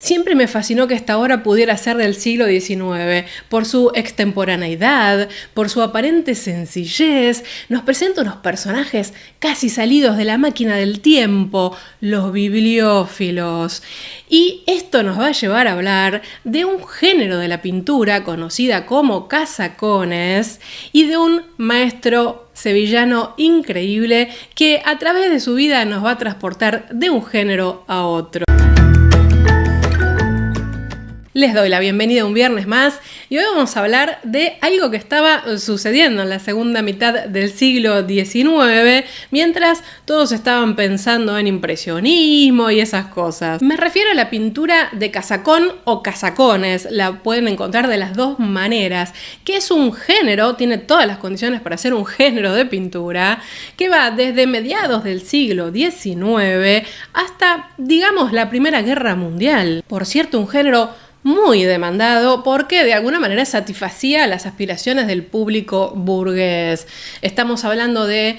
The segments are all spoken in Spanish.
Siempre me fascinó que esta obra pudiera ser del siglo XIX, por su extemporaneidad, por su aparente sencillez. Nos presenta unos personajes casi salidos de la máquina del tiempo, los bibliófilos. Y esto nos va a llevar a hablar de un género de la pintura conocida como casacones y de un maestro sevillano increíble que a través de su vida nos va a transportar de un género a otro. Les doy la bienvenida un viernes más y hoy vamos a hablar de algo que estaba sucediendo en la segunda mitad del siglo XIX mientras todos estaban pensando en impresionismo y esas cosas. Me refiero a la pintura de casacón o casacones, la pueden encontrar de las dos maneras, que es un género, tiene todas las condiciones para ser un género de pintura, que va desde mediados del siglo XIX hasta, digamos, la Primera Guerra Mundial. Por cierto, un género muy demandado porque de alguna manera satisfacía las aspiraciones del público burgués. Estamos hablando de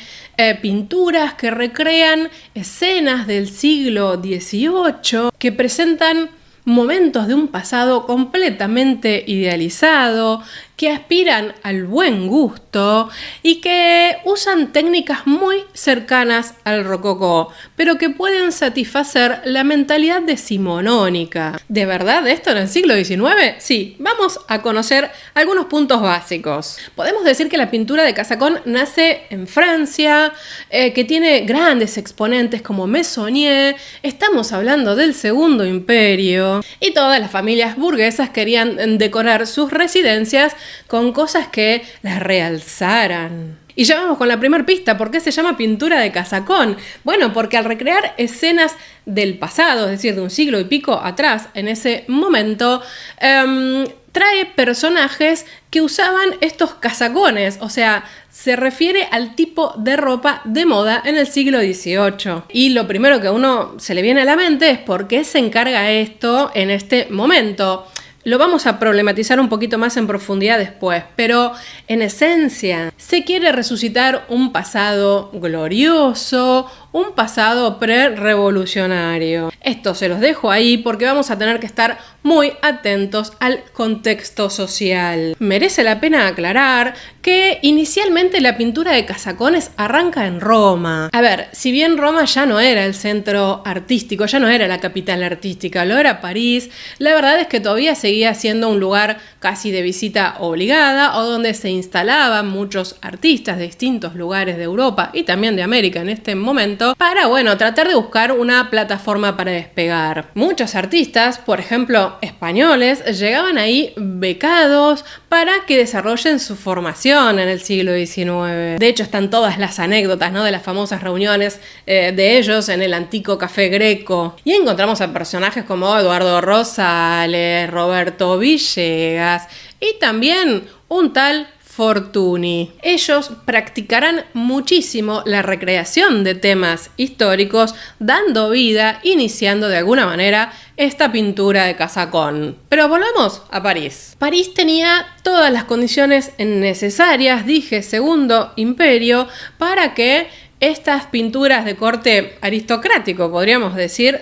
pinturas que recrean escenas del siglo XVIII que presentan momentos de un pasado completamente idealizado, que aspiran al buen gusto y que usan técnicas muy cercanas al rococó, pero que pueden satisfacer la mentalidad decimonónica. ¿De verdad esto en el siglo XIX? Sí, vamos a conocer algunos puntos básicos. Podemos decir que la pintura de casacón nace en Francia, que tiene grandes exponentes como Meissonier. Estamos hablando del Segundo Imperio y todas las familias burguesas querían decorar sus residencias con cosas que las realzaran. Y ya vamos con la primera pista. ¿Por qué se llama pintura de casacón? Bueno, porque al recrear escenas del pasado, es decir, de un siglo y pico atrás, en ese momento, trae personajes que usaban estos casacones, o sea, se refiere al tipo de ropa de moda en el siglo XVIII. Y lo primero que a uno se le viene a la mente es por qué se encarga esto en este momento. Lo vamos a problematizar un poquito más en profundidad después, pero en esencia se quiere resucitar un pasado glorioso, un pasado pre-revolucionario. Esto se los dejo ahí porque vamos a tener que estar muy atentos al contexto social. Merece la pena aclarar que inicialmente la pintura de casacones arranca en Roma. A ver, si bien Roma ya no era el centro artístico, ya no era la capital artística, lo era París, la verdad es que todavía seguía siendo un lugar casi de visita obligada o donde se instalaban muchos artistas de distintos lugares de Europa y también de América en este momento para, tratar de buscar una plataforma para despegar. Muchos artistas, por ejemplo, españoles, llegaban ahí becados para que desarrollen su formación en el siglo XIX. De hecho, están todas las anécdotas, ¿no?, de las famosas reuniones de ellos en el antiguo Café Greco. Y encontramos a personajes como Eduardo Rosales, Roberto Villegas y también un tal Fortuny. Ellos practicarán muchísimo la recreación de temas históricos, dando vida, iniciando de alguna manera esta pintura de casacón. Pero volvamos a París. París tenía todas las condiciones necesarias, dije, Segundo Imperio, para que estas pinturas de corte aristocrático, podríamos decir,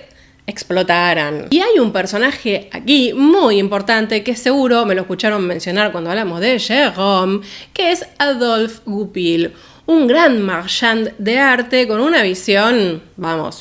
explotaran. Y hay un personaje aquí muy importante que seguro me lo escucharon mencionar cuando hablamos de Gérôme, que es Adolphe Goupil, un gran marchand de arte con una visión,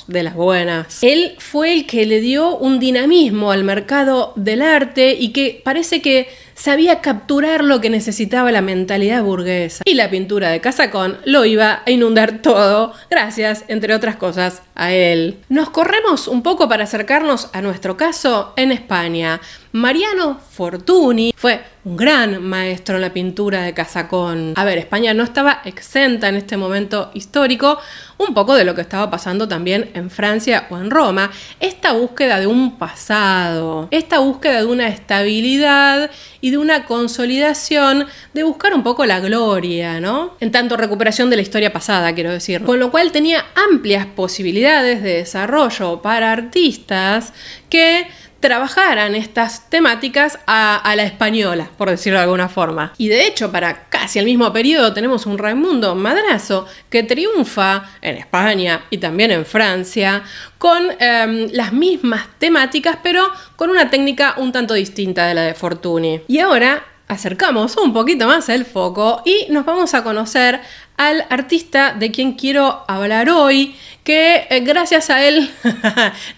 de las buenas. Él fue el que le dio un dinamismo al mercado del arte y que parece que sabía capturar lo que necesitaba la mentalidad burguesa. Y la pintura de casacón lo iba a inundar todo, gracias, entre otras cosas, a él. Nos corremos un poco para acercarnos a nuestro caso en España. Mariano Fortuny fue un gran maestro en la pintura de casacón. A ver, España no estaba exenta en este momento histórico, un poco de lo que estaba pasando también en Francia o en Roma. Esta búsqueda de un pasado, esta búsqueda de una estabilidad y de una consolidación, de buscar un poco la gloria, ¿no? En tanto recuperación de la historia pasada, quiero decir. Con lo cual tenía amplias posibilidades de desarrollo para artistas que trabajaran estas temáticas a la española, por decirlo de alguna forma. Y de hecho, para casi el mismo periodo tenemos un Raimundo Madrazo que triunfa en España y también en Francia con las mismas temáticas, pero con una técnica un tanto distinta de la de Fortuny. Y ahora acercamos un poquito más el foco y nos vamos a conocer al artista de quien quiero hablar hoy, que gracias a él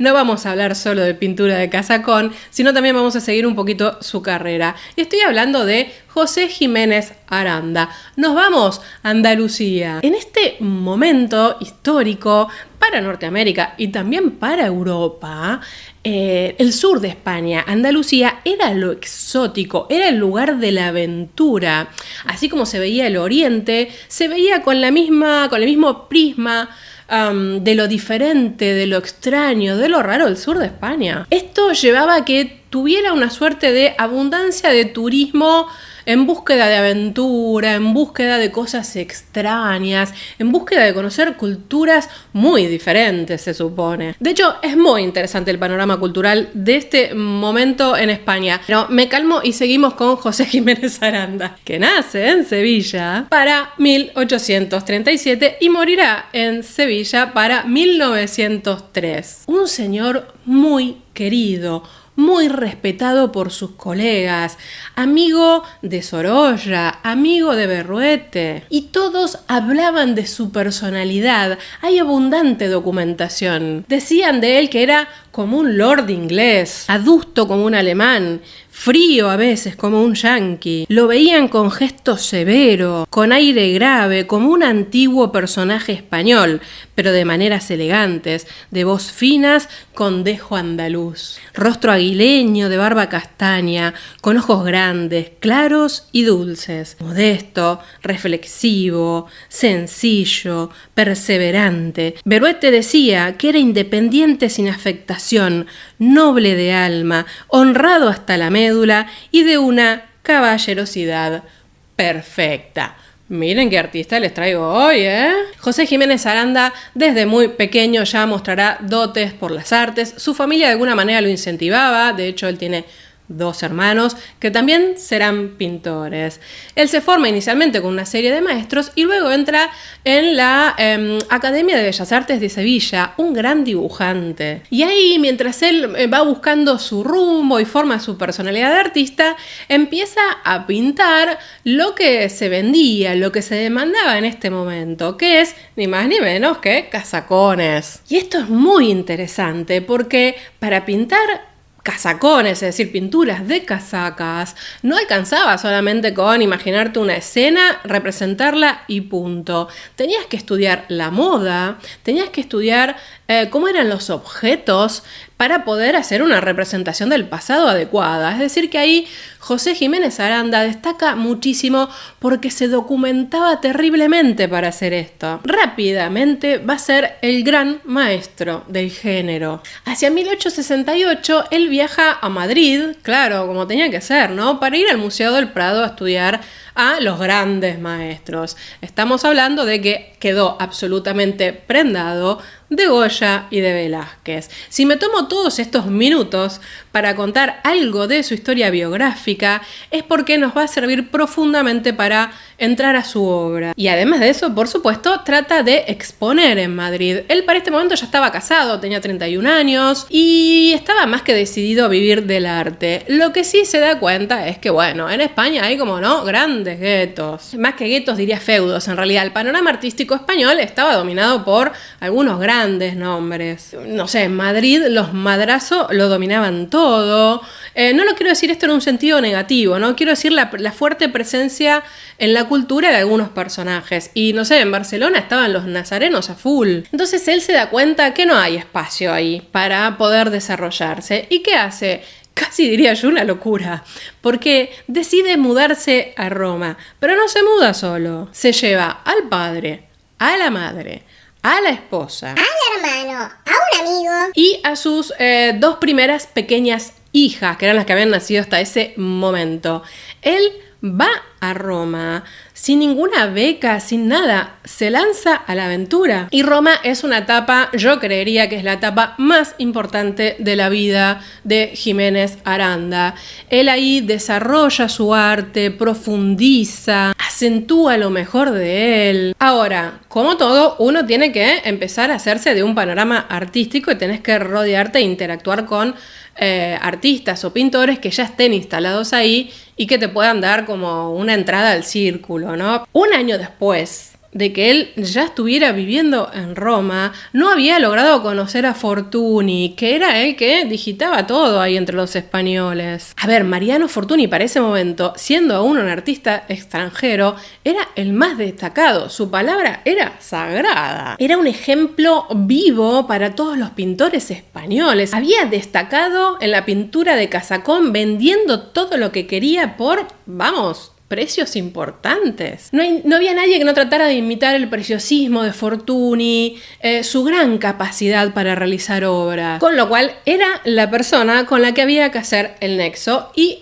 no vamos a hablar solo de pintura de casacón, sino también vamos a seguir un poquito su carrera. Y estoy hablando de José Jiménez Aranda. Nos vamos a Andalucía. En este momento histórico para Norteamérica y también para Europa, el sur de España, Andalucía, era lo exótico, era el lugar de la aventura. Así como se veía el oriente, se veía con el mismo prisma de lo diferente, de lo extraño, de lo raro del sur de España. Esto llevaba a que tuviera una suerte de abundancia de turismo en búsqueda de aventura, en búsqueda de cosas extrañas, en búsqueda de conocer culturas muy diferentes, se supone. De hecho, es muy interesante el panorama cultural de este momento en España. Pero me calmo y seguimos con José Jiménez Aranda, que nace en Sevilla para 1837 y morirá en Sevilla para 1903. Un señor muy querido, muy respetado por sus colegas, amigo de Sorolla, amigo de Berruete, y todos hablaban de su personalidad. Hay abundante documentación. Decían de él que era como un lord inglés, adusto como un alemán, frío a veces como un yanqui. Lo veían con gesto severo, con aire grave, como un antiguo personaje español, pero de maneras elegantes, de voz finas, con dejo andaluz. Rostro aguileño, de barba castaña, con ojos grandes, claros y dulces. Modesto, reflexivo, sencillo, perseverante. Berruete decía que era independiente sin afectación, noble de alma, honrado hasta la médula y de una caballerosidad perfecta. Miren qué artista les traigo hoy, ¿eh? José Jiménez Aranda desde muy pequeño ya mostrará dotes por las artes. Su familia de alguna manera lo incentivaba, de hecho él tiene 2 hermanos que también serán pintores. Él se forma inicialmente con una serie de maestros y luego entra en la Academia de Bellas Artes de Sevilla, un gran dibujante. Y ahí, mientras él va buscando su rumbo y forma su personalidad de artista, empieza a pintar lo que se vendía, lo que se demandaba en este momento, que es ni más ni menos que casacones. Y esto es muy interesante porque para pintar casacones, es decir, pinturas de casacas, no alcanzaba solamente con imaginarte una escena, representarla y punto. Tenías que estudiar la moda, tenías que estudiar cómo eran los objetos para poder hacer una representación del pasado adecuada. Es decir, que ahí José Jiménez Aranda destaca muchísimo porque se documentaba terriblemente para hacer esto. Rápidamente va a ser el gran maestro del género. Hacia 1868 él viaja a Madrid, claro, como tenía que ser, ¿no? Para ir al Museo del Prado a estudiar a los grandes maestros. Estamos hablando de que quedó absolutamente prendado de Goya y de Velázquez. Si me tomo todos estos minutos para contar algo de su historia biográfica, es porque nos va a servir profundamente para entrar a su obra. Y además de eso, por supuesto, trata de exponer en Madrid. Él para este momento ya estaba casado, tenía 31 años y estaba más que decidido a vivir del arte. Lo que sí se da cuenta es que, bueno, en España hay como, ¿no?, grandes guetos. Más que guetos, diría feudos. En realidad, el panorama artístico español estaba dominado por algunos grandes nombres. No sé, en Madrid los Madrazo lo dominaban todo. No lo quiero decir esto en un sentido negativo, ¿no? Quiero decir la fuerte presencia en la cultura de algunos personajes. Y no sé, en Barcelona estaban los nazarenos a full. Entonces él se da cuenta que no hay espacio ahí para poder desarrollarse. ¿Y qué hace? Casi diría yo una locura, porque decide mudarse a Roma, pero no se muda solo. Se lleva al padre, a la madre, a la esposa, al hermano, a un amigo y a sus 2 primeras pequeñas hijas, que eran las que habían nacido hasta ese momento. Él va a Roma sin ninguna beca, sin nada, se lanza a la aventura. Y Roma es una etapa, yo creería que es la etapa más importante de la vida de Jiménez Aranda. Él ahí desarrolla su arte, profundiza, acentúa lo mejor de él. Ahora, como todo, uno tiene que empezar a hacerse de un panorama artístico y tenés que rodearte e interactuar con artistas o pintores que ya estén instalados ahí y que te puedan dar como una entrada al círculo, ¿no? Un año después de que él ya estuviera viviendo en Roma, no había logrado conocer a Fortuny, que era el que digitaba todo ahí entre los españoles. A ver, Mariano Fortuny para ese momento, siendo aún un artista extranjero, era el más destacado. Su palabra era sagrada. Era un ejemplo vivo para todos los pintores españoles. Había destacado en la pintura de casacón, vendiendo todo lo que quería por, vamos, precios importantes. No había nadie que no tratara de imitar el preciosismo de Fortuny, su gran capacidad para realizar obras, con lo cual era la persona con la que había que hacer el nexo y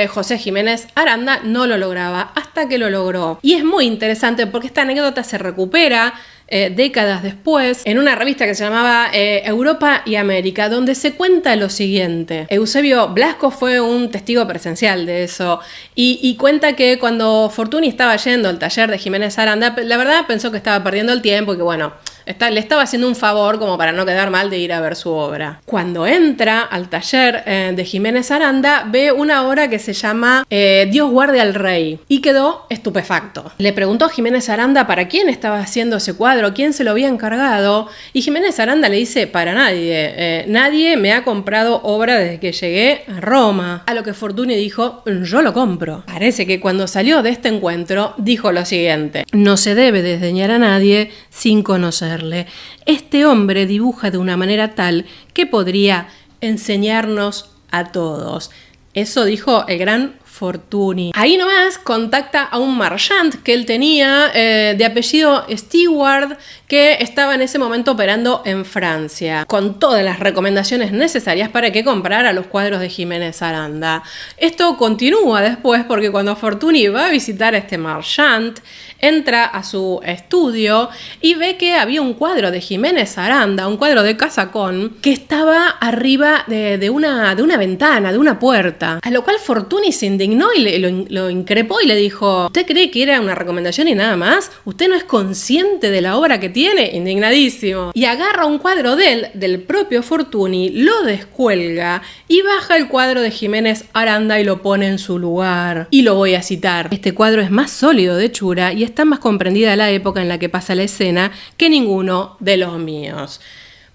José Jiménez Aranda no lo lograba hasta que lo logró. Y es muy interesante porque esta anécdota se recupera décadas después en una revista que se llamaba Europa y América, donde se cuenta lo siguiente. Eusebio Blasco fue un testigo presencial de eso y cuenta que cuando Fortuny estaba yendo al taller de Jiménez Aranda, la verdad pensó que estaba perdiendo el tiempo y que bueno, le estaba haciendo un favor como para no quedar mal de ir a ver su obra. Cuando entra al taller de Jiménez Aranda, ve una obra que se llama Dios guarde al rey y quedó estupefacto. Le preguntó a Jiménez Aranda para quién estaba haciendo ese cuadro, quién se lo había encargado, y Jiménez Aranda le dice, para nadie, nadie me ha comprado obra desde que llegué a Roma. A lo que Fortuny dijo, yo lo compro. Parece que cuando salió de este encuentro dijo lo siguiente: no se debe desdeñar a nadie sin conocerle. Este hombre dibuja de una manera tal que podría enseñarnos a todos. Eso dijo el gran Fortuny. Ahí nomás contacta a un marchand que él tenía de apellido Stewart, que estaba en ese momento operando en Francia, con todas las recomendaciones necesarias para que comprara los cuadros de Jiménez Aranda. Esto continúa después porque cuando Fortuny va a visitar a este marchand, entra a su estudio y ve que había un cuadro de Jiménez Aranda, un cuadro de casacón, que estaba arriba de una ventana, de una puerta. A lo cual Fortuny se indignó y lo increpó y le dijo: ¿usted cree que era una recomendación y nada más? ¿Usted no es consciente de la obra que tiene? Indignadísimo. Y agarra un cuadro del propio Fortuny, lo descuelga y baja el cuadro de Jiménez Aranda y lo pone en su lugar. Y lo voy a citar: este cuadro es más sólido de hechura y está más comprendida la época en la que pasa la escena que ninguno de los míos.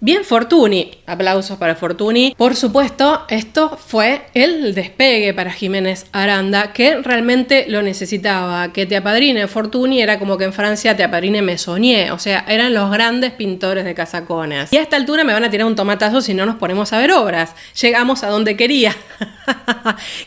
Bien, Fortuny, aplausos para Fortuny. Por supuesto, esto fue el despegue para Jiménez Aranda, que realmente lo necesitaba. Que te apadrine Fortuny era como que en Francia te apadrine Meissonier, o sea, eran los grandes pintores de casacones. Y a esta altura me van a tirar un tomatazo si no nos ponemos a ver obras. Llegamos a donde quería,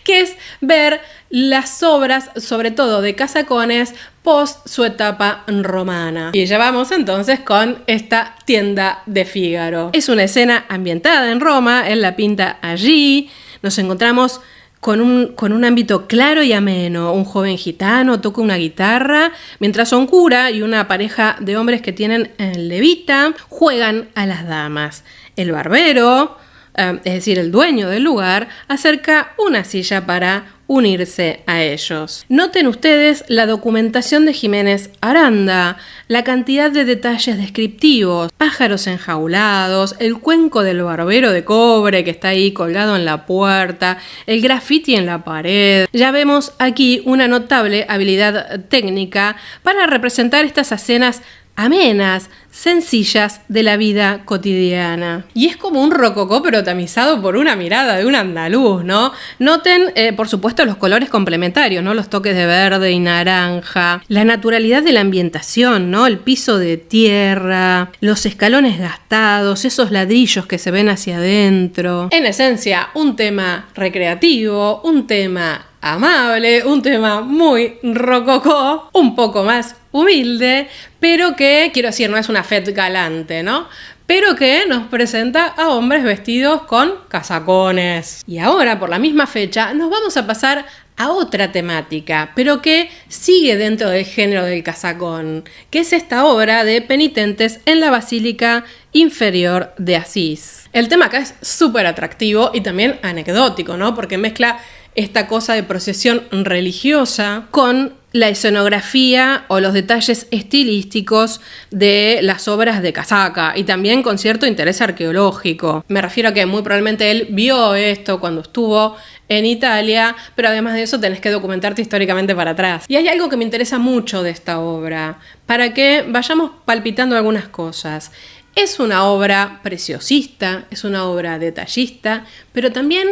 que es ver las obras, sobre todo de casacones, post su etapa romana. Y ya vamos entonces con esta tienda de Fígaro. Es una escena ambientada en Roma, él la pinta allí. Nos encontramos con un ámbito claro y ameno. Un joven gitano toca una guitarra, mientras un cura y una pareja de hombres que tienen levita juegan a las damas. El barbero, es decir, el dueño del lugar, acerca una silla para unirse a ellos. Noten ustedes la documentación de Jiménez Aranda, la cantidad de detalles descriptivos, pájaros enjaulados, el cuenco del barbero de cobre que está ahí colgado en la puerta, el graffiti en la pared. Ya vemos aquí una notable habilidad técnica para representar estas escenas amenas, sencillas de la vida cotidiana. Y es como un rococó pero tamizado por una mirada de un andaluz, ¿no? Noten, por supuesto, los colores complementarios, ¿no? Los toques de verde y naranja, la naturalidad de la ambientación, ¿no? El piso de tierra, los escalones gastados, esos ladrillos que se ven hacia adentro. En esencia, un tema recreativo, un tema amable, un tema muy rococó, un poco más humilde, pero que, quiero decir, no es una fête galante, ¿no? pero que nos presenta a hombres vestidos con casacones. Y ahora, por la misma fecha, nos vamos a pasar a otra temática, pero que sigue dentro del género del casacón, que es esta obra de penitentes en la Basílica Inferior de Asís. El tema acá es súper atractivo y también anecdótico, ¿no? Porque mezcla esta cosa de procesión religiosa con la escenografía o los detalles estilísticos de las obras de Casaca y también con cierto interés arqueológico. Me refiero a que muy probablemente él vio esto cuando estuvo en Italia, pero además de eso tenés que documentarte históricamente para atrás. Y hay algo que me interesa mucho de esta obra, para que vayamos palpitando algunas cosas. Es una obra preciosista, es una obra detallista, pero también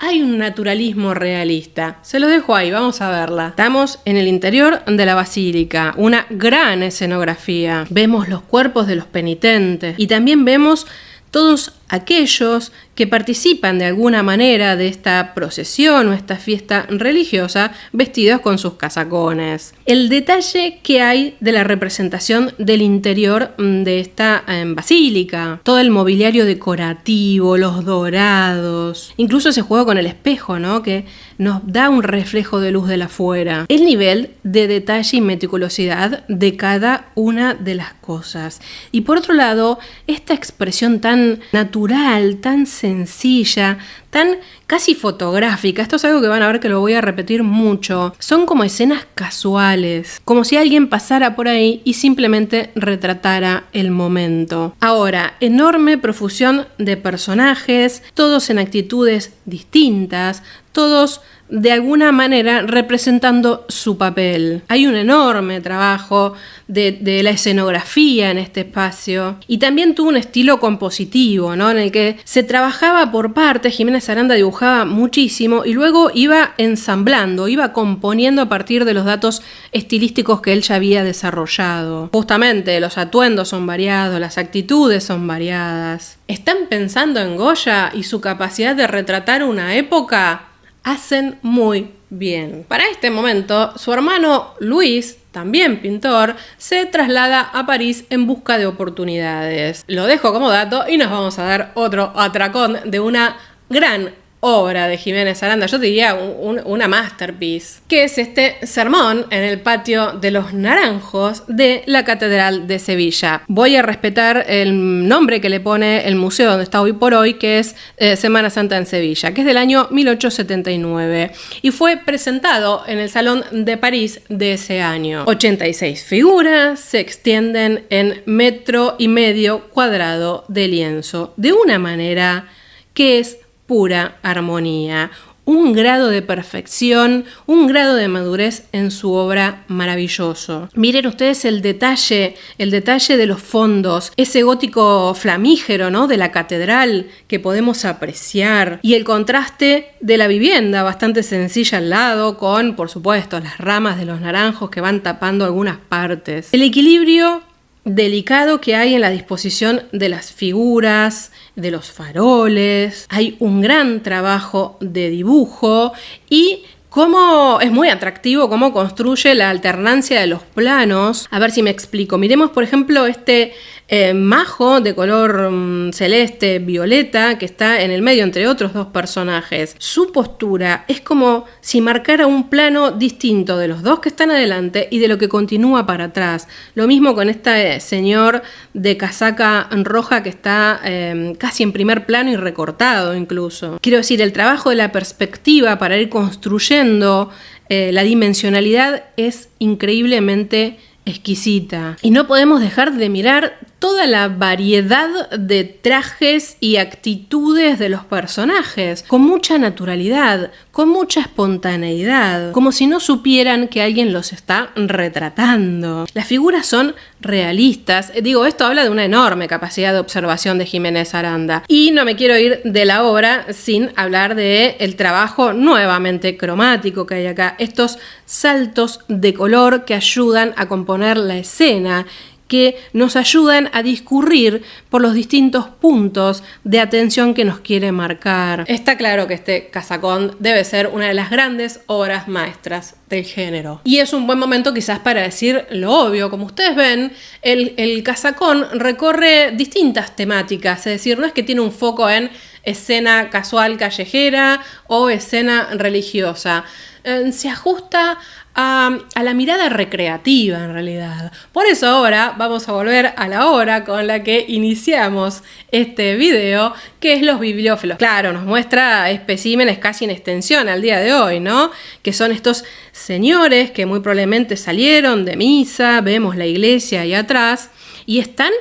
hay un naturalismo realista. Se los dejo ahí, vamos a verla. Estamos en el interior de la basílica, una gran escenografía. Vemos los cuerpos de los penitentes y también vemos todos aquellos que participan de alguna manera de esta procesión o esta fiesta religiosa vestidos con sus casacones. El detalle que hay de la representación del interior de esta basílica, todo el mobiliario decorativo, los dorados, incluso ese juego con el espejo, ¿no? Que nos da un reflejo de luz de la afuera. El nivel de detalle y meticulosidad de cada una de las cosas. Y por otro lado, esta expresión tan natural, tan sencilla, tan casi fotográfica. Esto es algo que van a ver que lo voy a repetir mucho. Son como escenas casuales, como si alguien pasara por ahí y simplemente retratara el momento. Ahora, enorme profusión de personajes, todos en actitudes distintas, todos de alguna manera representando su papel. Hay un enorme trabajo de la escenografía en este espacio y también tuvo un estilo compositivo, ¿no? En el que se trabajaba por partes. Jiménez Aranda dibujaba muchísimo y luego iba ensamblando, iba componiendo a partir de los datos estilísticos que él ya había desarrollado. Justamente los atuendos son variados, las actitudes son variadas. ¿Están pensando en Goya y su capacidad de retratar una época? Hacen muy bien. Para este momento, su hermano Luis, también pintor, se traslada a París en busca de oportunidades. Lo dejo como dato y nos vamos a dar otro atracón de una gran obra de Jiménez Aranda, yo diría una masterpiece, que es este sermón en el patio de los Naranjos de la Catedral de Sevilla. Voy a respetar el nombre que le pone el museo donde está hoy por hoy, que es Semana Santa en Sevilla, que es del año 1879 y fue presentado en el Salón de París de ese año. 86 figuras se extienden en 1,5 metros cuadrados de lienzo, de una manera que es pura armonía, un grado de perfección, un grado de madurez en su obra maravilloso. Miren ustedes el detalle de los fondos, ese gótico flamígero, ¿no? De la catedral que podemos apreciar y el contraste de la vivienda bastante sencilla al lado con, por supuesto, las ramas de los naranjos que van tapando algunas partes. El equilibrio delicado que hay en la disposición de las figuras, de los faroles. Hay un gran trabajo de dibujo y cómo es muy atractivo cómo construye la alternancia de los planos. A ver si me explico. Miremos, por ejemplo, este majo de color celeste, violeta, que está en el medio entre otros dos personajes. Su postura es como si marcara un plano distinto de los dos que están adelante y de lo que continúa para atrás. Lo mismo con este señor de casaca roja que está casi en primer plano y recortado incluso. Quiero decir, el trabajo de la perspectiva para ir construyendo la dimensionalidad es increíblemente exquisita. Y no podemos dejar de mirar toda la variedad de trajes y actitudes de los personajes, con mucha naturalidad, con mucha espontaneidad, como si no supieran que alguien los está retratando. Las figuras son realistas. Digo, esto habla de una enorme capacidad de observación de Jiménez Aranda. Y no me quiero ir de la obra sin hablar del trabajo nuevamente cromático que hay acá. Estos saltos de color que ayudan a componer la escena, que nos ayudan a discurrir por los distintos puntos de atención que nos quiere marcar. Está claro que este casacón debe ser una de las grandes obras maestras del género. Y es un buen momento quizás para decir lo obvio. Como ustedes ven, el casacón recorre distintas temáticas, es decir, no es que tiene un foco en escena casual callejera o escena religiosa. Se ajusta a la mirada recreativa en realidad. Por eso ahora vamos a volver a la hora con la que iniciamos este video, que es los bibliófilos. Claro, nos muestra especímenes casi en extensión al día de hoy, ¿no? Que son estos señores que muy probablemente salieron de misa, vemos la iglesia ahí atrás, y están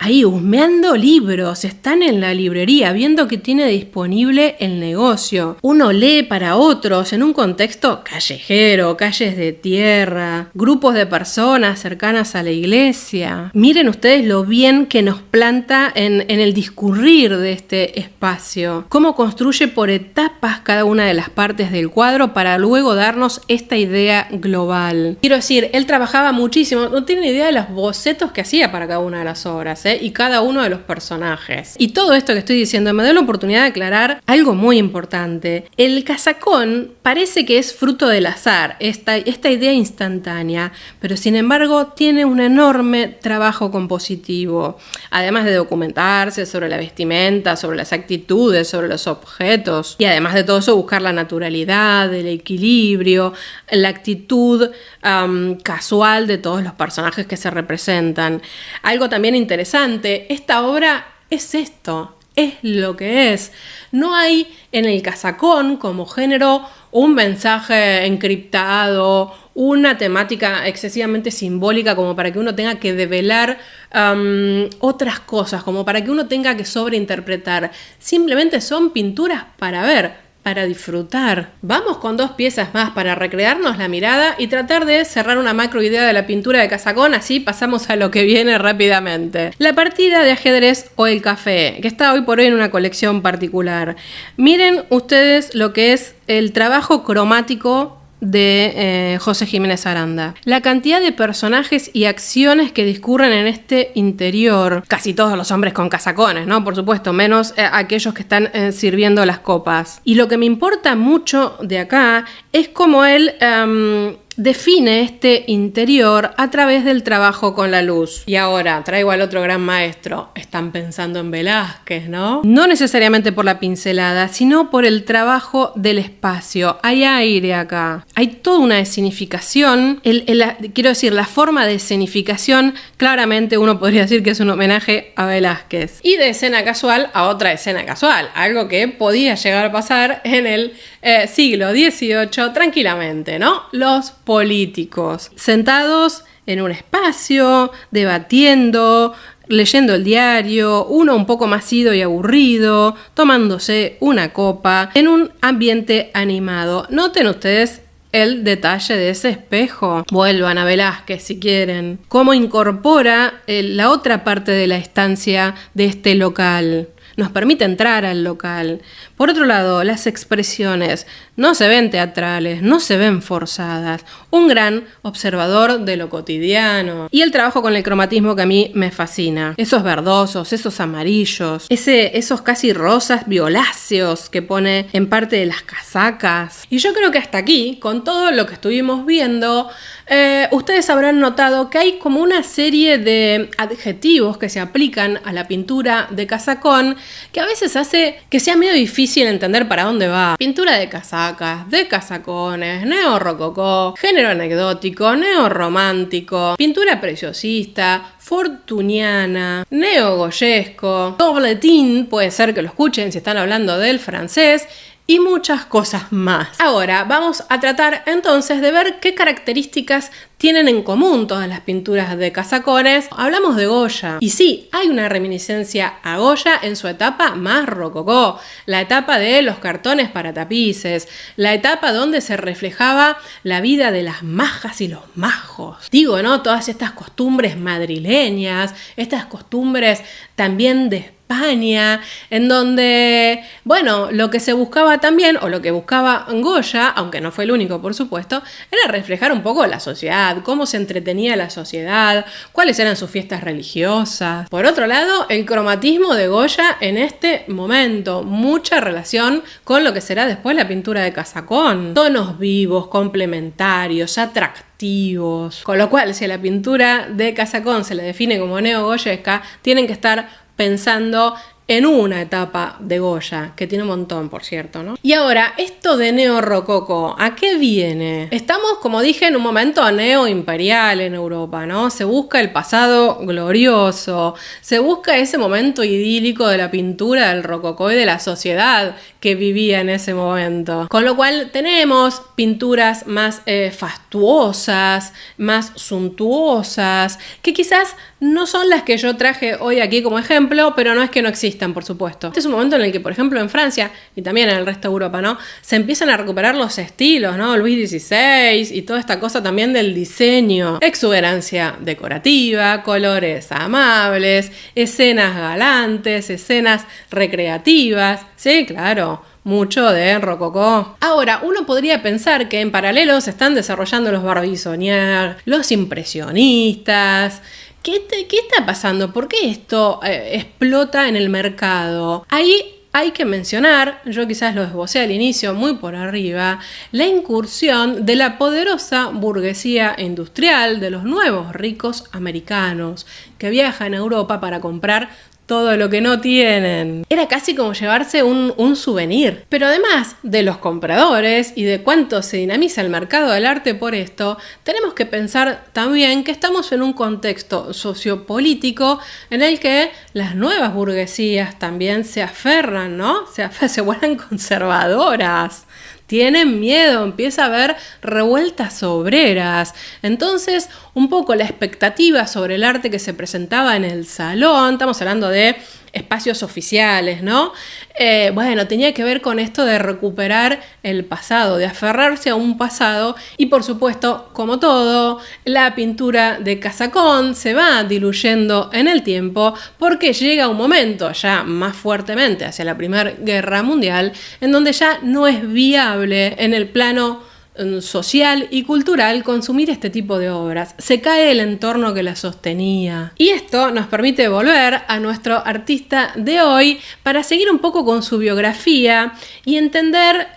ahí husmeando libros, están en la librería viendo que tiene disponible el negocio. Uno lee para otros en un contexto callejero, calles de tierra, grupos de personas cercanas a la iglesia. Miren ustedes lo bien que nos planta en el discurrir de este espacio. Cómo construye por etapas cada una de las partes del cuadro para luego darnos esta idea global. Quiero decir, él trabajaba muchísimo, no tienen idea de los bocetos que hacía para cada una de las obras, y cada uno de los personajes. Y todo esto que estoy diciendo me da la oportunidad de aclarar algo muy importante. El casacón parece que es fruto del azar, esta idea instantánea, pero sin embargo tiene un enorme trabajo compositivo. Además de documentarse sobre la vestimenta, sobre las actitudes, sobre los objetos, y además de todo eso buscar la naturalidad, el equilibrio, la actitud casual de todos los personajes que se representan. Algo también interesante, esta obra es esto, es lo que es. No hay en el casacón como género un mensaje encriptado, una temática excesivamente simbólica como para que uno tenga que develar otras cosas, como para que uno tenga que sobreinterpretar. Simplemente son pinturas para ver, para disfrutar. Vamos con dos piezas más para recrearnos la mirada y tratar de cerrar una macro idea de la pintura de casacón, así pasamos a lo que viene rápidamente. La partida de ajedrez o el café, que está hoy por hoy en una colección particular. Miren ustedes lo que es el trabajo cromático de José Jiménez Aranda. La cantidad de personajes y acciones que discurren en este interior. Casi todos los hombres con casacones, ¿no? Por supuesto, menos aquellos que están sirviendo las copas. Y lo que me importa mucho de acá es cómo él define este interior a través del trabajo con la luz. Y ahora traigo al otro gran maestro. Están pensando en Velázquez, ¿no? No necesariamente por la pincelada, sino por el trabajo del espacio. Hay aire acá. Hay toda una escenificación. Quiero decir, la forma de escenificación, claramente uno podría decir que es un homenaje a Velázquez. Y de escena casual a otra escena casual. Algo que podía llegar a pasar en el siglo XVIII tranquilamente, ¿no? Los políticos sentados en un espacio, debatiendo, leyendo el diario, uno un poco más ido y aburrido, tomándose una copa, en un ambiente animado. Noten ustedes el detalle de ese espejo. Vuelvan a Velázquez si quieren. Cómo incorpora la otra parte de la estancia de este local. Nos permite entrar al local. Por otro lado, las expresiones no se ven teatrales, no se ven forzadas. Un gran observador de lo cotidiano. Y el trabajo con el cromatismo que a mí me fascina. Esos verdosos, esos amarillos, esos casi rosas violáceos que pone en parte de las casacas. Y yo creo que hasta aquí, con todo lo que estuvimos viendo, ustedes habrán notado que hay como una serie de adjetivos que se aplican a la pintura de casacón que a veces hace que sea medio difícil entender para dónde va. Pintura de casacas, de casacones, neorrococó, género anecdótico, neorromántico, pintura preciosista, fortuniana, neogoyesco, dobletín, puede ser que lo escuchen si están hablando del francés, y muchas cosas más. Ahora vamos a tratar entonces de ver qué características tienen en común todas las pinturas de casacones. Hablamos de Goya. Y sí, hay una reminiscencia a Goya en su etapa más rococó. La etapa de los cartones para tapices. La etapa donde se reflejaba la vida de las majas y los majos. Digo, ¿no? Todas estas costumbres madrileñas, estas costumbres también de España, en donde, bueno, lo que se buscaba también, o lo que buscaba Goya, aunque no fue el único por supuesto, era reflejar un poco la sociedad, cómo se entretenía la sociedad, cuáles eran sus fiestas religiosas. Por otro lado, el cromatismo de Goya en este momento, mucha relación con lo que será después la pintura de Casacón. Tonos vivos, complementarios, atractivos. Con lo cual, si a la pintura de Casacón se le define como neogoyesca, tienen que estar pensando en una etapa de Goya, que tiene un montón, por cierto, ¿no? Y ahora, esto de neorrococo, ¿a qué viene? Estamos, como dije, en un momento neoimperial en Europa, ¿no? Se busca el pasado glorioso, se busca ese momento idílico de la pintura del rococó y de la sociedad que vivía en ese momento. Con lo cual tenemos pinturas más fastuosas, más suntuosas, que quizás no son las que yo traje hoy aquí como ejemplo, pero no es que no existan, por supuesto. Este es un momento en el que, por ejemplo, en Francia y también en el resto de Europa, ¿no? Se empiezan a recuperar los estilos, ¿no? Luis XVI y toda esta cosa también del diseño. Exuberancia decorativa, colores amables, escenas galantes, escenas recreativas. Sí, claro. Mucho de rococó. Ahora, uno podría pensar que en paralelo se están desarrollando los Barbizonier, los impresionistas. ¿Qué está pasando? ¿Por qué esto explota en el mercado? Ahí hay que mencionar, yo quizás lo esbocé al inicio muy por arriba, la incursión de la poderosa burguesía industrial, de los nuevos ricos americanos que viajan a Europa para comprar todo lo que no tienen. Era casi como llevarse un souvenir. Pero además de los compradores y de cuánto se dinamiza el mercado del arte por esto, tenemos que pensar también que estamos en un contexto sociopolítico en el que las nuevas burguesías también se aferran, ¿no? Se vuelven conservadoras. Tienen miedo, empieza a haber revueltas obreras. Entonces, un poco la expectativa sobre el arte que se presentaba en el salón, estamos hablando de espacios oficiales, ¿no? Bueno, tenía que ver con esto de recuperar el pasado, de aferrarse a un pasado y por supuesto, como todo, la pintura de Casacón se va diluyendo en el tiempo porque llega un momento ya más fuertemente hacia la Primera Guerra Mundial en donde ya no es viable en el plano social y cultural consumir este tipo de obras. Se cae el entorno que la sostenía. Y esto nos permite volver a nuestro artista de hoy para seguir un poco con su biografía y entender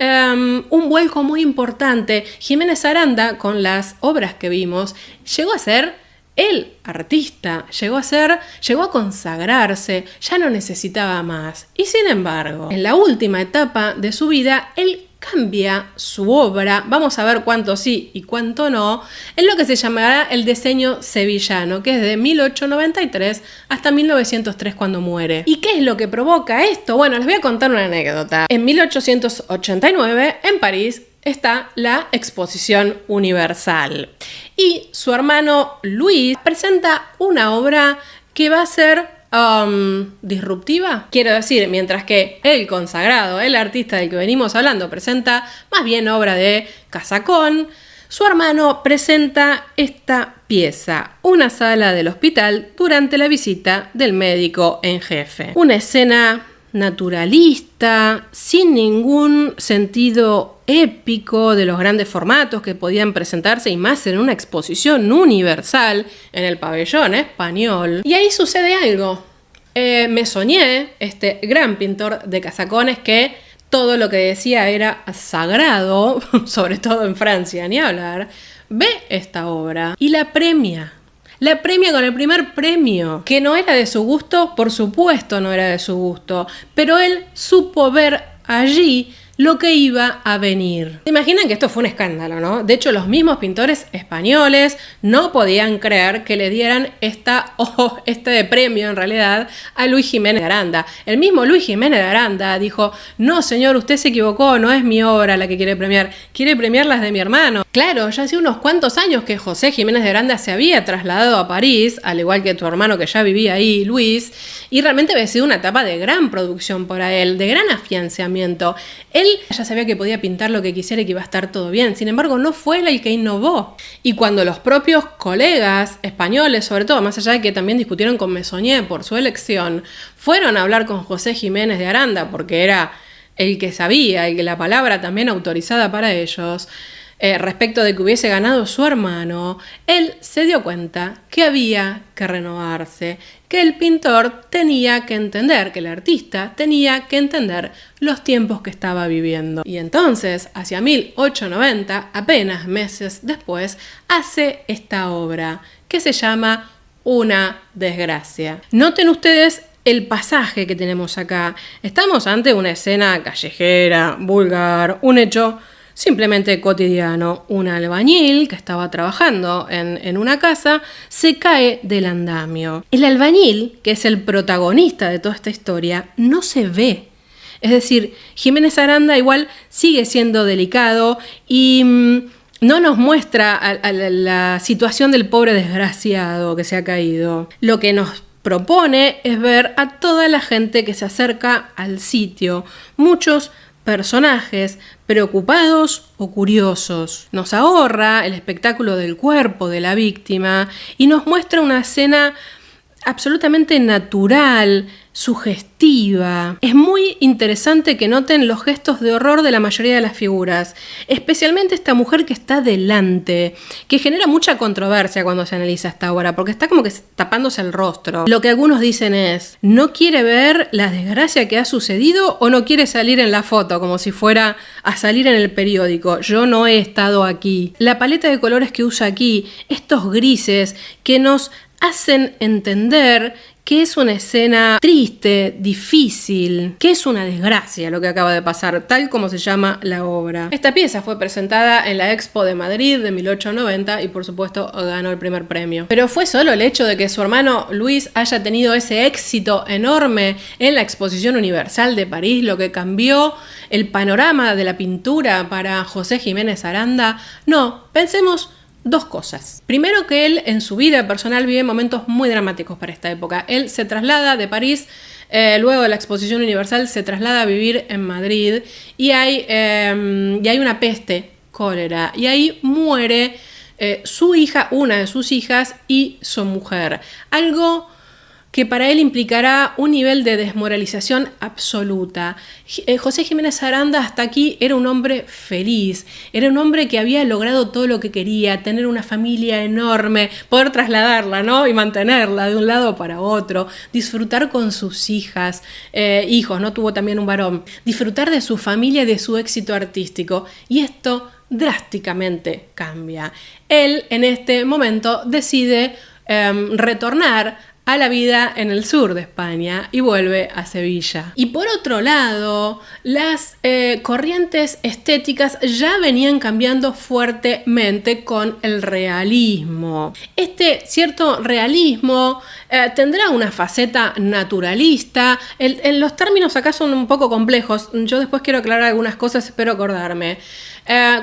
un vuelco muy importante. Jiménez Aranda, con las obras que vimos, llegó a ser el artista, llegó a consagrarse, ya no necesitaba más. Y sin embargo, en la última etapa de su vida, él cambia su obra, vamos a ver cuánto sí y cuánto no, en lo que se llamará el diseño sevillano, que es de 1893 hasta 1903 cuando muere. ¿Y qué es lo que provoca esto? Bueno, les voy a contar una anécdota. En 1889, en París, está la Exposición Universal. Y su hermano Luis presenta una obra que va a ser disruptiva. Quiero decir, mientras que el consagrado, el artista del que venimos hablando, presenta más bien obra de Casacón, su hermano presenta esta pieza, una sala del hospital durante la visita del médico en jefe. Una escena naturalista, sin ningún sentido épico de los grandes formatos que podían presentarse y más en una exposición universal en el pabellón español. Y ahí sucede algo. Meissonier, este gran pintor de casacones que todo lo que decía era sagrado, sobre todo en Francia, ni hablar, ve esta obra y la premia. La premia con el primer premio, que no era de su gusto, por supuesto no era de su gusto, pero él supo ver allí lo que iba a venir. ¿Se imaginan que esto fue un escándalo, no? De hecho, los mismos pintores españoles no podían creer que le dieran este premio, en realidad, a Luis Jiménez de Aranda. El mismo Luis Jiménez de Aranda dijo, no, señor, usted se equivocó, no es mi obra la que quiere premiar las de mi hermano. Claro, ya hace unos cuantos años que José Jiménez de Aranda se había trasladado a París, al igual que tu hermano que ya vivía ahí, Luis, y realmente había sido una etapa de gran producción para él, de gran afianzamiento. Él Él ya sabía que podía pintar lo que quisiera y que iba a estar todo bien. Sin embargo, no fue él el que innovó. Y cuando los propios colegas españoles, sobre todo, más allá de que también discutieron con Meissonier por su elección, fueron a hablar con José Jiménez de Aranda, porque era el que sabía, el que la palabra también autorizada para ellos, respecto de que hubiese ganado su hermano, él se dio cuenta que había que renovarse, que el pintor tenía que entender, que el artista tenía que entender los tiempos que estaba viviendo. Y entonces, hacia 1890, apenas meses después, hace esta obra que se llama Una desgracia. Noten ustedes el pasaje que tenemos acá. Estamos ante una escena callejera, vulgar, un hecho simplemente cotidiano. Un albañil que estaba trabajando en una casa se cae del andamio. El albañil, que es el protagonista de toda esta historia, no se ve. Es decir, Jiménez Aranda igual sigue siendo delicado y no nos muestra a la situación del pobre desgraciado que se ha caído. Lo que nos propone es ver a toda la gente que se acerca al sitio. Muchos personajes preocupados o curiosos. Nos ahorra el espectáculo del cuerpo de la víctima y nos muestra una escena absolutamente natural, sugestiva. Es muy interesante que noten los gestos de horror de la mayoría de las figuras, especialmente esta mujer que está delante, que genera mucha controversia cuando se analiza esta obra, porque está como que tapándose el rostro. Lo que algunos dicen es, ¿no quiere ver la desgracia que ha sucedido o no quiere salir en la foto, como si fuera a salir en el periódico? Yo no he estado aquí. La paleta de colores que usa aquí, estos grises que nos hacen entender que es una escena triste, difícil, que es una desgracia lo que acaba de pasar, tal como se llama la obra. Esta pieza fue presentada en la Expo de Madrid de 1890 y por supuesto ganó el primer premio. Pero fue solo el hecho de que su hermano Luis haya tenido ese éxito enorme en la Exposición Universal de París lo que cambió el panorama de la pintura para José Jiménez Aranda. No, pensemos dos cosas. Primero, que él en su vida personal vive momentos muy dramáticos para esta época. Él se traslada de París, luego de la Exposición Universal se traslada a vivir en Madrid y hay una peste, cólera, y ahí muere su hija, una de sus hijas y su mujer. Algo que para él implicará un nivel de desmoralización absoluta. José Jiménez Aranda hasta aquí era un hombre feliz, era un hombre que había logrado todo lo que quería, tener una familia enorme, poder trasladarla, ¿no? Y mantenerla de un lado para otro, disfrutar con sus hijos, ¿no? Tuvo también un varón, disfrutar de su familia y de su éxito artístico. Y esto drásticamente cambia. Él en este momento decide retornar a la vida en el sur de España y vuelve a Sevilla. Y por otro lado, las corrientes estéticas ya venían cambiando fuertemente con el realismo. Este cierto realismo tendrá una faceta naturalista. Los términos acá son un poco complejos. Yo después quiero aclarar algunas cosas, espero acordarme.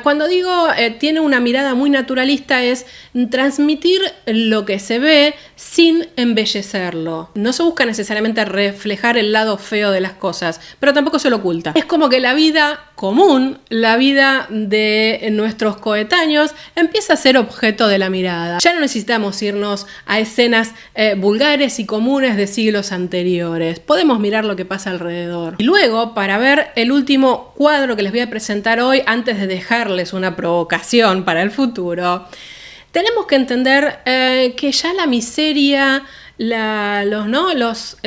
Cuando digo tiene una mirada muy naturalista es transmitir lo que se ve sin embellecerlo. No se busca necesariamente reflejar el lado feo de las cosas, pero tampoco se lo oculta. Es como que la vida común, la vida de nuestros coetáneos empieza a ser objeto de la mirada. Ya no necesitamos irnos a escenas vulgares y comunes de siglos anteriores. Podemos mirar lo que pasa alrededor. Y luego, para ver el último cuadro que les voy a presentar hoy, antes de dejarles una provocación para el futuro, tenemos que entender que ya la miseria, los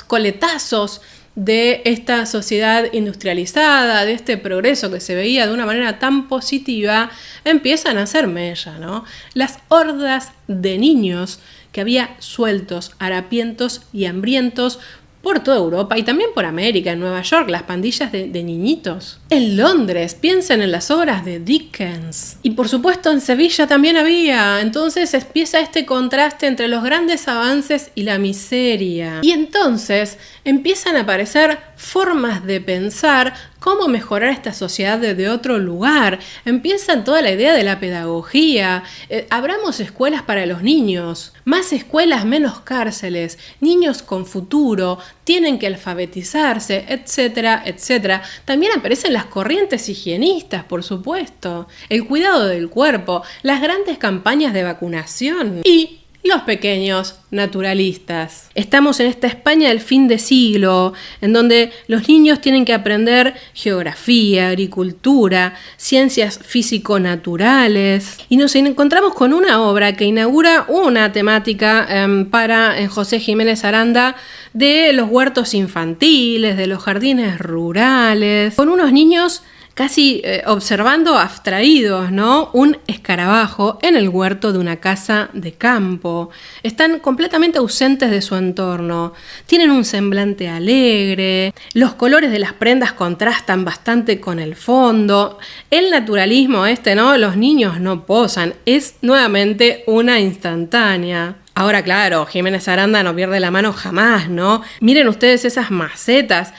coletazos de esta sociedad industrializada, de este progreso que se veía de una manera tan positiva, empiezan a hacer mella, ¿no? Las hordas de niños que había sueltos, harapientos y hambrientos por toda Europa y también por América, en Nueva York, las pandillas de niñitos. En Londres, piensen en las obras de Dickens. Y por supuesto en Sevilla también había. Entonces empieza este contraste entre los grandes avances y la miseria. Y entonces empiezan a aparecer formas de pensar cómo mejorar esta sociedad desde otro lugar. Empieza toda la idea de la pedagogía. Abramos escuelas para los niños. Más escuelas, menos cárceles. Niños con futuro. Tienen que alfabetizarse, etcétera, etcétera. También aparecen las corrientes higienistas, por supuesto. El cuidado del cuerpo. Las grandes campañas de vacunación. Y los pequeños naturalistas. Estamos en esta España del fin de siglo, en donde los niños tienen que aprender geografía, agricultura, ciencias físico-naturales. Y nos encontramos con una obra que inaugura una temática para José Jiménez Aranda de los huertos infantiles, de los jardines rurales, con unos niños casi observando abstraídos, ¿no? Un escarabajo en el huerto de una casa de campo. Están completamente ausentes de su entorno. Tienen un semblante alegre. Los colores de las prendas contrastan bastante con el fondo. El naturalismo ¿no? Los niños no posan. Es nuevamente una instantánea. Ahora, claro, Jiménez Aranda no pierde la mano jamás, ¿no? Miren ustedes esas macetas.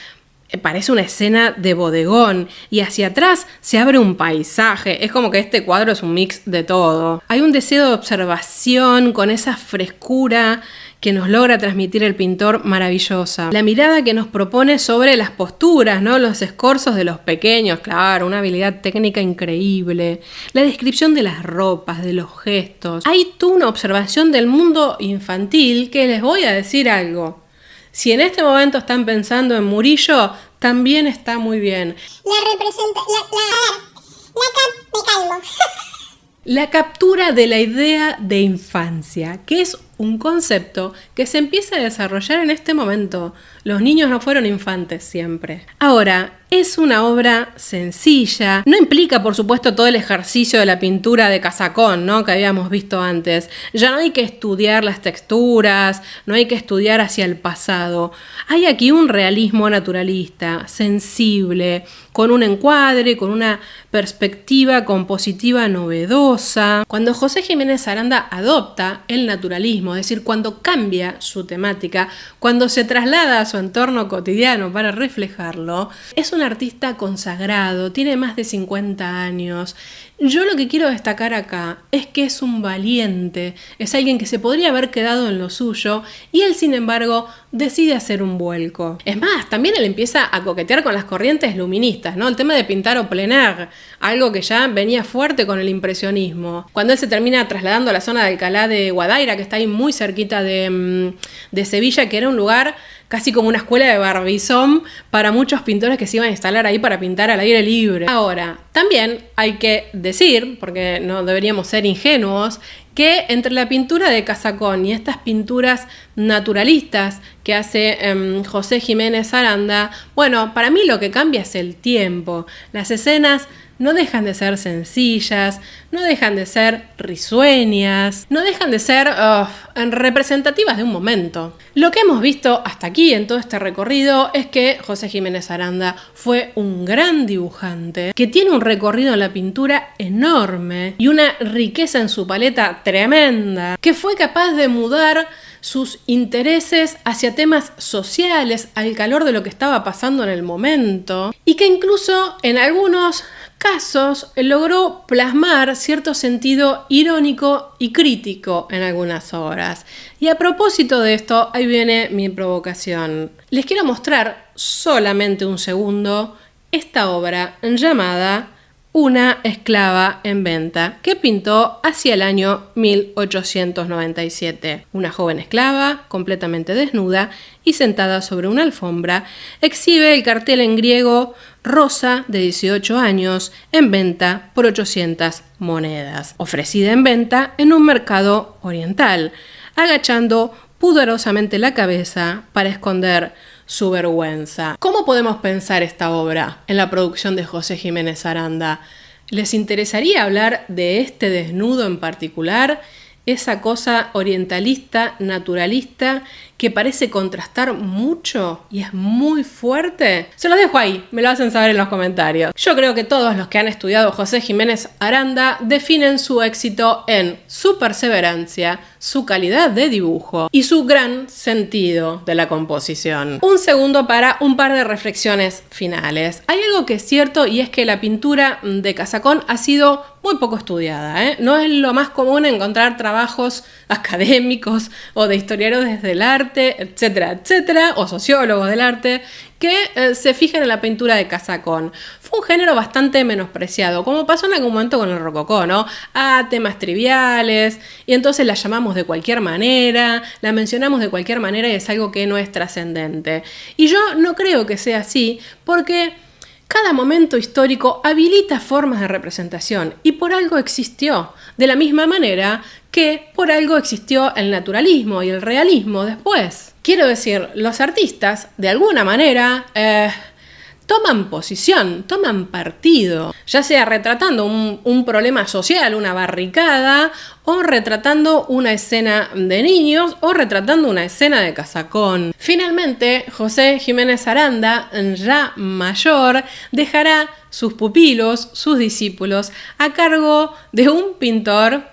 Parece una escena de bodegón y hacia atrás se abre un paisaje. Es como que este cuadro es un mix de todo. Hay un deseo de observación con esa frescura que nos logra transmitir el pintor maravillosa. La mirada que nos propone sobre las posturas, ¿no? Los escorzos de los pequeños, claro, una habilidad técnica increíble. La descripción de las ropas, de los gestos. Hay toda una observación del mundo infantil que les voy a decir algo. Si en este momento están pensando en Murillo, también está muy bien. Me calmo. La captura de la idea de infancia, que es un concepto que se empieza a desarrollar en este momento. Los niños no fueron infantes siempre. Ahora, es una obra sencilla. No implica, por supuesto, todo el ejercicio de la pintura de Casacón, ¿no? Que habíamos visto antes. Ya no hay que estudiar las texturas, no hay que estudiar hacia el pasado. Hay aquí un realismo naturalista, sensible, con un encuadre, con una perspectiva compositiva novedosa. Cuando José Jiménez Aranda adopta el naturalismo, es decir, cuando cambia su temática, cuando se traslada a su entorno cotidiano para reflejarlo, es un artista consagrado, tiene más de 50 años. Yo lo que quiero destacar acá es que es un valiente, es alguien que se podría haber quedado en lo suyo y él, sin embargo, decide hacer un vuelco. Es más, también él empieza a coquetear con las corrientes luministas, ¿no? El tema de pintar au plein air, algo que ya venía fuerte con el impresionismo. Cuando él se termina trasladando a la zona de Alcalá de Guadaira, que está ahí muy cerquita de Sevilla, que era un lugar casi como una escuela de Barbizón para muchos pintores que se iban a instalar ahí para pintar al aire libre. Ahora, también hay que decir, porque no deberíamos ser ingenuos, que entre la pintura de Casacón y estas pinturas naturalistas que hace José Jiménez Aranda, bueno, para mí lo que cambia es el tiempo. Las escenas no dejan de ser sencillas, no dejan de ser risueñas, no dejan de ser representativas de un momento. Lo que hemos visto hasta aquí en todo este recorrido es que José Jiménez Aranda fue un gran dibujante que tiene un recorrido en la pintura enorme y una riqueza en su paleta tremenda, que fue capaz de mudar sus intereses hacia temas sociales al calor de lo que estaba pasando en el momento y que incluso en algunos casos logró plasmar cierto sentido irónico y crítico en algunas obras. Y a propósito de esto, ahí viene mi provocación. Les quiero mostrar solamente un segundo esta obra llamada Una esclava en venta, que pintó hacia el año 1897. Una joven esclava, completamente desnuda y sentada sobre una alfombra, exhibe el cartel en griego Rosa, de 18 años, en venta por 800 monedas, ofrecida en venta en un mercado oriental, agachando pudorosamente la cabeza para esconder su vergüenza. ¿Cómo podemos pensar esta obra en la producción de José Jiménez Aranda? ¿Les interesaría hablar de este desnudo en particular? esa cosa orientalista, naturalista, que parece contrastar mucho y es muy fuerte? Se los dejo ahí, me lo hacen saber en los comentarios. Yo creo que todos los que han estudiado José Jiménez Aranda definen su éxito en su perseverancia, su calidad de dibujo y su gran sentido de la composición. Un segundo para un par de reflexiones finales. Hay algo que es cierto y es que la pintura de Casacón ha sido muy poco estudiada, ¿eh? No es lo más común encontrar trabajos académicos o de historiadores del arte, etcétera, etcétera, o sociólogos del arte, que se fijen en la pintura de Casacón. Fue un género bastante menospreciado, como pasó en algún momento con el rococó, ¿no? Temas triviales, y entonces la llamamos de cualquier manera, la mencionamos de cualquier manera y es algo que no es trascendente. Y yo no creo que sea así, porque cada momento histórico habilita formas de representación y por algo existió, de la misma manera que por algo existió el naturalismo y el realismo después. Quiero decir, los artistas, de alguna manera, toman posición, toman partido, ya sea retratando un problema social, una barricada, o retratando una escena de niños, o retratando una escena de Casacón. Finalmente, José Jiménez Aranda, ya mayor, dejará sus pupilos, sus discípulos, a cargo de un pintor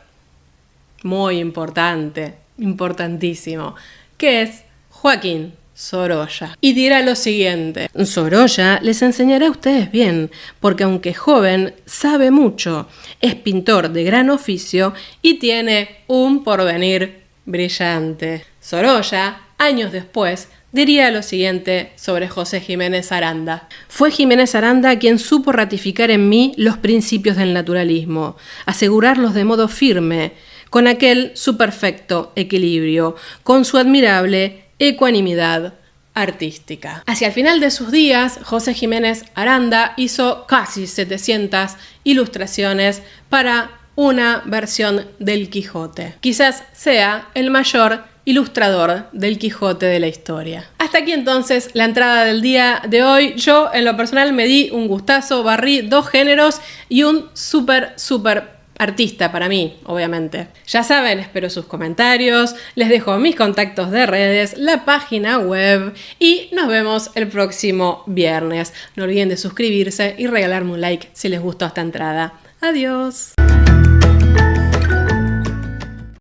muy importante, importantísimo, que es Joaquín Sorolla. Y dirá lo siguiente: Sorolla les enseñará a ustedes bien, porque aunque joven, sabe mucho, es pintor de gran oficio y tiene un porvenir brillante. Sorolla, años después, diría lo siguiente sobre José Jiménez Aranda: fue Jiménez Aranda quien supo ratificar en mí los principios del naturalismo, asegurarlos de modo firme, con aquel su perfecto equilibrio, con su admirable ecuanimidad artística. Hacia el final de sus días, José Jiménez Aranda hizo casi 700 ilustraciones para una versión del Quijote. Quizás sea el mayor ilustrador del Quijote de la historia. Hasta aquí entonces la entrada del día de hoy. Yo en lo personal me di un gustazo, barrí 2 géneros y un súper artista para mí, obviamente. Ya saben, espero sus comentarios, les dejo mis contactos de redes, la página web y nos vemos el próximo viernes. No olviden de suscribirse y regalarme un like si les gustó esta entrada. Adiós.